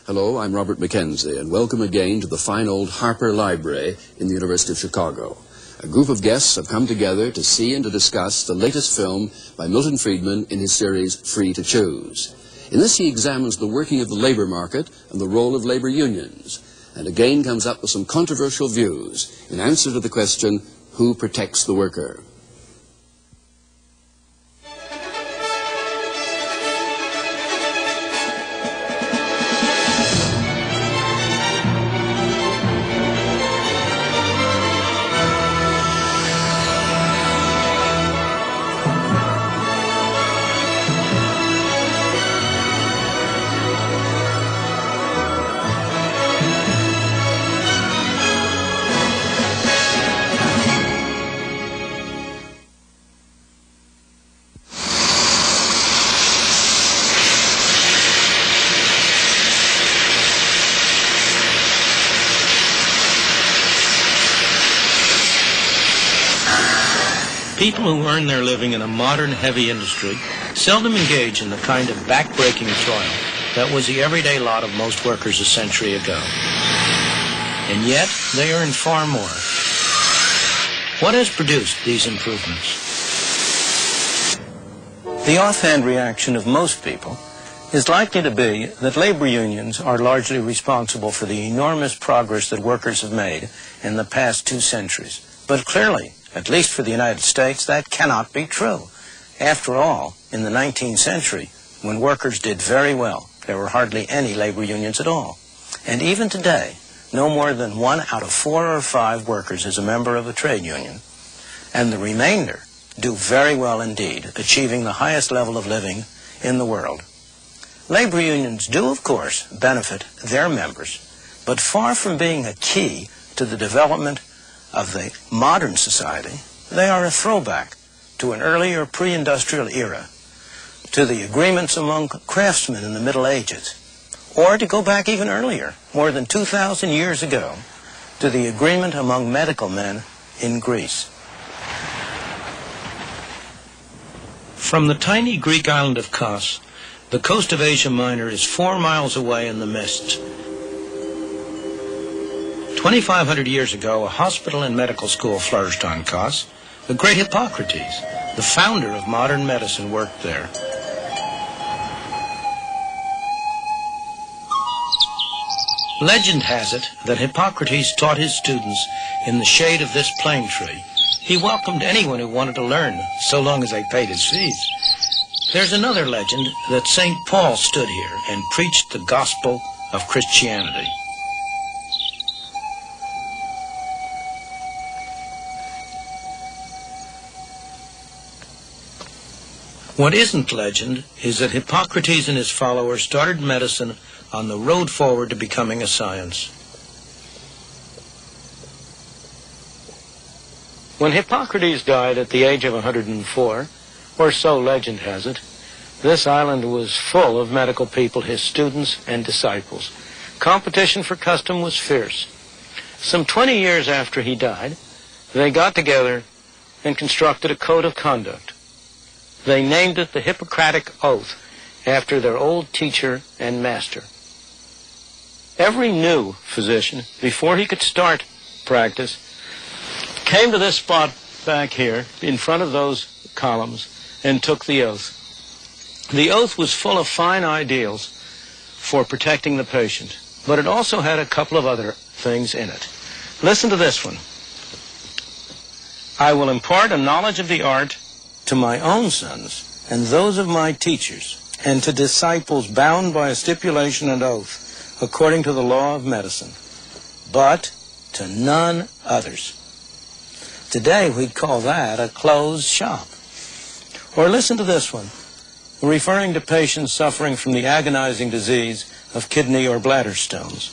Hello, I'm Robert Mackenzie, and welcome again to the fine old Harper Library in the University of Chicago. A group of guests have come together to see and to discuss the latest film by Milton Friedman in his series Free to Choose. In this he examines the working of the labor market and the role of labor unions, and again comes up with some controversial views in answer to the question, who protects the worker? People who earn their living in a modern heavy industry seldom engage in the kind of back-breaking toil that was the everyday lot of most workers a century ago. And yet, they earn far more. What has produced these improvements? The offhand reaction of most people is likely to be that labor unions are largely responsible for the enormous progress that workers have made in the past 2 centuries. But clearly, at least for the United States, that cannot be true. After all, in the 19th century, when workers did very well, there were hardly any labor unions at all. And even today, no more than 1 out of 4 or 5 workers is a member of a trade union. And the remainder do very well indeed, achieving the highest level of living in the world. Labor unions do, of course, benefit their members, but far from being a key to the development of the modern society, they are a throwback to an earlier pre-industrial era, to the agreements among craftsmen in the Middle Ages, or to go back even earlier, more than 2,000 years ago, to the agreement among medical men in Greece. From the tiny Greek island of Kos, the coast of Asia Minor is 4 miles away in the mists. 2,500 years ago, a hospital and medical school flourished on Kos. The great Hippocrates, the founder of modern medicine, worked there. Legend has it that Hippocrates taught his students in the shade of this plane tree. He welcomed anyone who wanted to learn, so long as they paid his fees. There's another legend that St. Paul stood here and preached the gospel of Christianity. What isn't legend is that Hippocrates and his followers started medicine on the road forward to becoming a science. When Hippocrates died at the age of 104, or so legend has it, this island was full of medical people, his students and disciples. Competition for custom was fierce. Some 20 years after he died, they got together and constructed a code of conduct. They named it the Hippocratic Oath, after their old teacher and master. Every new physician, before he could start practice, came to this spot back here, in front of those columns, and took the oath. The oath was full of fine ideals for protecting the patient, but it also had a couple of other things in it. Listen to this one. I will impart a knowledge of the art to my own sons and those of my teachers, and to disciples bound by a stipulation and oath, according to the law of medicine, but to none others. Today we'd call that a closed shop. Or listen to this one, referring to patients suffering from the agonizing disease of kidney or bladder stones.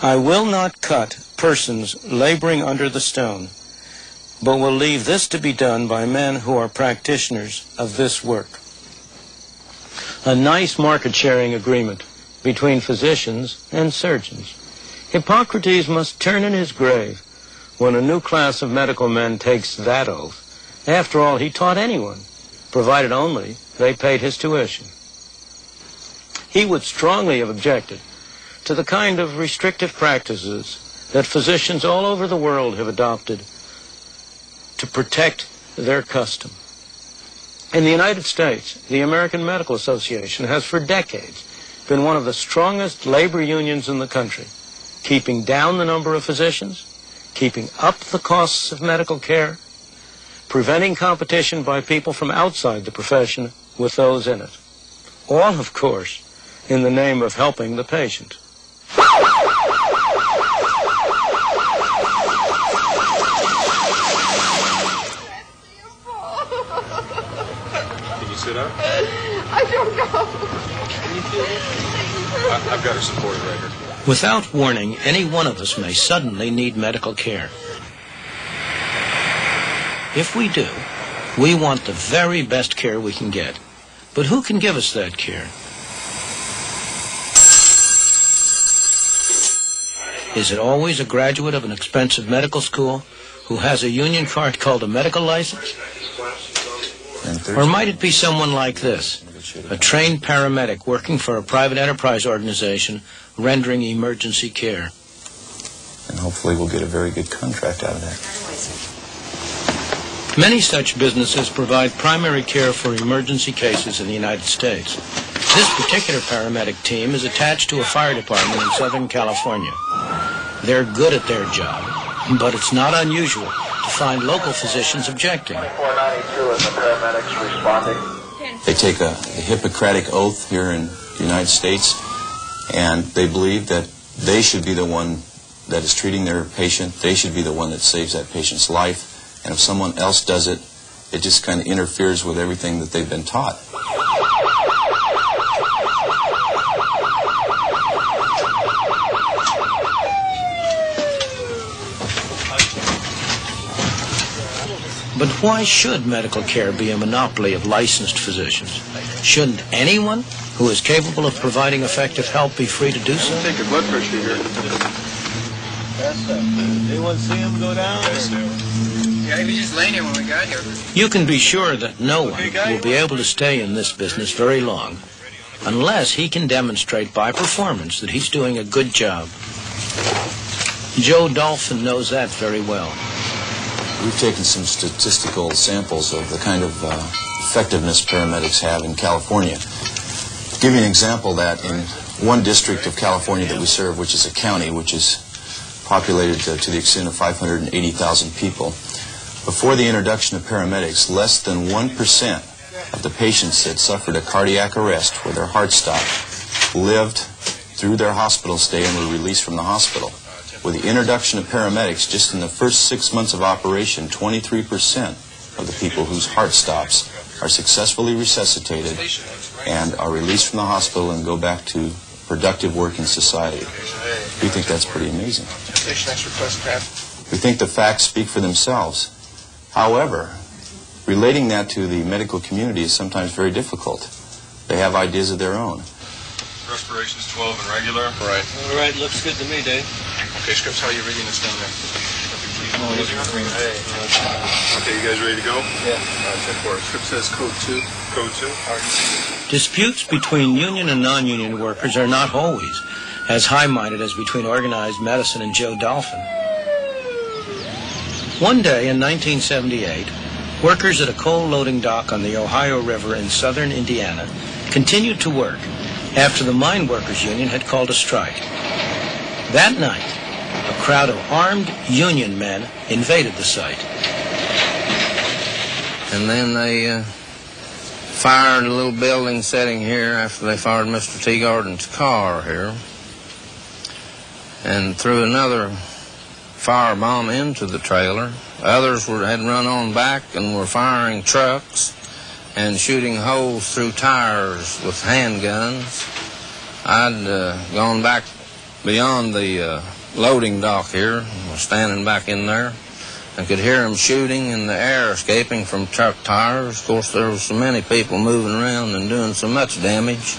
I will not cut persons laboring under the stone, but will leave this to be done by men who are practitioners of this work. A nice market-sharing agreement between physicians and surgeons. Hippocrates must turn in his grave when a new class of medical men takes that oath. After all, he taught anyone, provided only they paid his tuition. He would strongly have objected to the kind of restrictive practices that physicians all over the world have adopted to protect their custom. In the United States, the American Medical Association has for decades been one of the strongest labor unions in the country, keeping down the number of physicians, keeping up the costs of medical care, preventing competition by people from outside the profession with those in it. All, of course, in the name of helping the patient. Can you sit up? I don't know. Can you feel it? I've got her supported right here. Without warning, any one of us may suddenly need medical care. If we do, we want the very best care we can get. But who can give us that care? Is it always a graduate of an expensive medical school who has a union card called a medical license? Or might it be someone like this, a trained paramedic working for a private enterprise organization rendering emergency care? And hopefully we'll get a very good contract out of that. Many such businesses provide primary care for emergency cases in the United States. This particular paramedic team is attached to a fire department in Southern California. They're good at their job, but it's not unusual to find local physicians objecting. 492 and the paramedics responding. They take a Hippocratic oath here in the United States, and they believe that they should be the one that is treating their patient. They should be the one that saves that patient's life. And if someone else does it, it just kind of interferes with everything that they've been taught. But why should medical care be a monopoly of licensed physicians? Shouldn't anyone who is capable of providing effective help be free to do so? Take your blood pressure here. Anyone see him go down? Yeah, he was just laying here when we got here. You can be sure that no one will be able to stay in this business very long unless he can demonstrate by performance that he's doing a good job. Joe Dolphin knows that very well. We've taken some statistical samples of the kind of effectiveness paramedics have in California. To give you an example, that in one district of California that we serve, which is a county, which is populated to the extent of 580,000 people, before the introduction of paramedics, less than 1% of the patients that suffered a cardiac arrest where their heart stopped lived through their hospital stay and were released from the hospital. With the introduction of paramedics, just in the first 6 months of operation, 23% of the people whose heart stops are successfully resuscitated and are released from the hospital and go back to productive work in society. We think that's pretty amazing. We think the facts speak for themselves. However, relating that to the medical community is sometimes very difficult. They have ideas of their own. Respiration's 12 and regular. Right. All right, looks good to me, Dave. Okay, Scripps, how are you reading this down there? Okay, you guys ready to go? Yeah. Check for it. Scripps says code 2. Code 2. Disputes between union and non-union workers are not always as high-minded as between organized medicine and Joe Dolphin. One day in 1978, workers at a coal loading dock on the Ohio River in southern Indiana continued to work after the mine workers union had called a strike. That night, a crowd of armed union men invaded the site. And then they fired a little building setting here after they fired Mr. Teagarden's car here, and threw another firebomb into the trailer. Others had run on back and were firing trucks and shooting holes through tires with handguns. I'd gone back beyond the loading dock here, was standing back in there, and could hear them shooting in the air, escaping from truck tires. Of course, there was so many people moving around and doing so much damage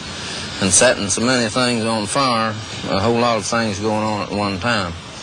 and setting so many things on fire, a whole lot of things going on at one time.